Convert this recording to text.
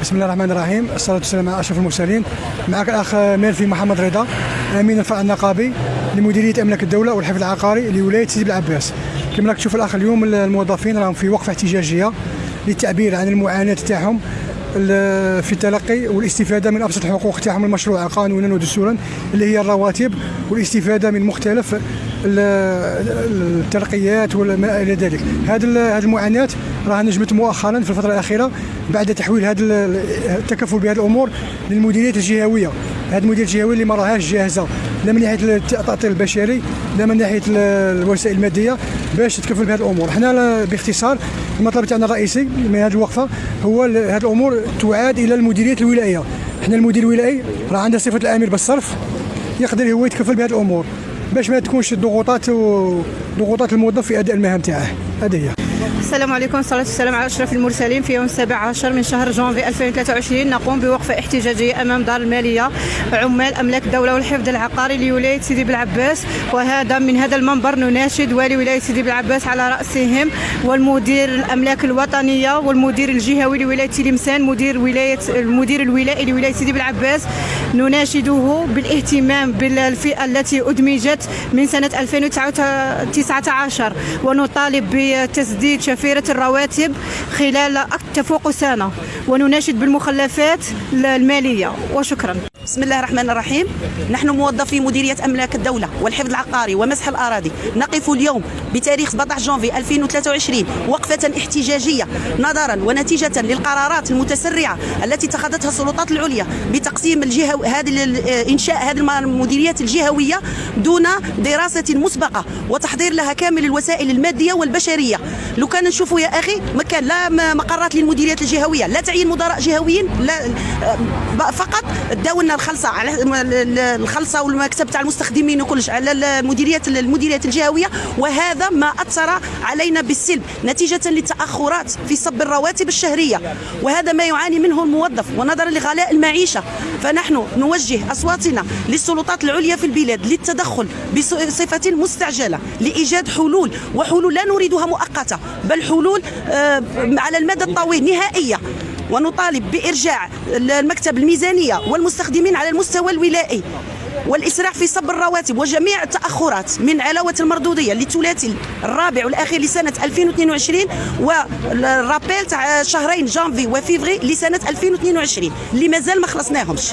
بسم الله الرحمن الرحيم، الصلاة والسلام على أشرف المرسلين. معك الأخ ميرفي محمد رضا، أمين الفرع النقابي لمديرية أملاك الدولة والحفظ العقاري لولاية سيدي بالعباس. كما راك تشوف الأخ، اليوم الموظفين راهم في وقفة احتجاجية للتعبير عن المعاناة تاعهم في التلقي والاستفادة من أبسط الحقوق تاعهم المشروعة قانونا ودستورا، اللي هي الرواتب والاستفادة من مختلف الترقيات وما إلى ذلك. هذه المعاناة راها نجمت مؤخرا في الفترة الأخيرة بعد تحويل هذا التكفل بهذه الأمور للمديريات الجهوية. هذه المديريات الجهوية اللي ما راهاش جاهزة لا من ناحية التأطير البشري لا من ناحية الوسائل المادية باش تتكفل بهذه الأمور. حنا باختصار المطلب تاعنا الرئيسي من هذه الوقفة هو هذه الأمور تعاد إلى المديريات الولائية. حنا المدير الولائي راه عنده صفة الأمير بالصرف، يقدر هو يتكفل بهذه الأمور باش ما تكونش ضغوطات الموظف في أداء المهام تاعه. هذه هي. السلام عليكم، الصلاة والسلام على أشرف المرسلين. في يوم 17 من شهر جانفي 2023 نقوم بوقفة احتجاجية أمام دار المالية عمال أملاك الدولة والحفظ العقاري لولاية سيدي بالعباس، وهذا من هذا المنبر نناشد والي ولاية سيدي بالعباس على رأسهم والمدير الأملاك الوطنية والمدير الجهوي لولاية تلمسان المدير الولائي لولاية سيدي بالعباس، نناشده بالاهتمام بالفئة التي أدمجت من سنة 2019 ونطالب بتسديد شفيرة الرواتب خلال تفوق سنة، ونناشد بالمخلفات المالية. وشكرا. بسم الله الرحمن الرحيم. نحن موظفي مديرية أملاك الدولة والحفظ العقاري ومسح الأراضي نقف اليوم بتاريخ 17 جانفي 2023 وقفة احتجاجية نظرا ونتيجة للقرارات المتسرعة التي اتخذتها السلطات العليا بتقسيم إنشاء هذه المديريات الجهوية دون دراسة مسبقة وتحضير لها كامل الوسائل المادية والبشرية. لو كان نشوفوا يا أخي ما كان لا مقرات للمديريات الجهوية، لا تعيين مدراء جهويين، لا فقط داو لنا الخلصه والمكتب تاع المستخدمين وكلش على المديريات الجهويه، وهذا ما اثر علينا بالسلب نتيجه للتاخرات في صب الرواتب الشهريه، وهذا ما يعاني منه الموظف ونظرا لغلاء المعيشه. فنحن نوجه اصواتنا للسلطات العليا في البلاد للتدخل بصفه مستعجله لايجاد حلول، وحلول لا نريدها مؤقته بل حلول على المدى الطويل نهائيه. ونطالب بإرجاع المكتب الميزانية والمستخدمين على المستوى الولائي والإسراع في صب الرواتب وجميع التأخرات من علاوة المردودية للثلاثي الرابع والأخير لسنة 2022 والرابيل تاع شهرين جانفي وفيفري لسنة 2022 اللي مازال ما خلصناهمش.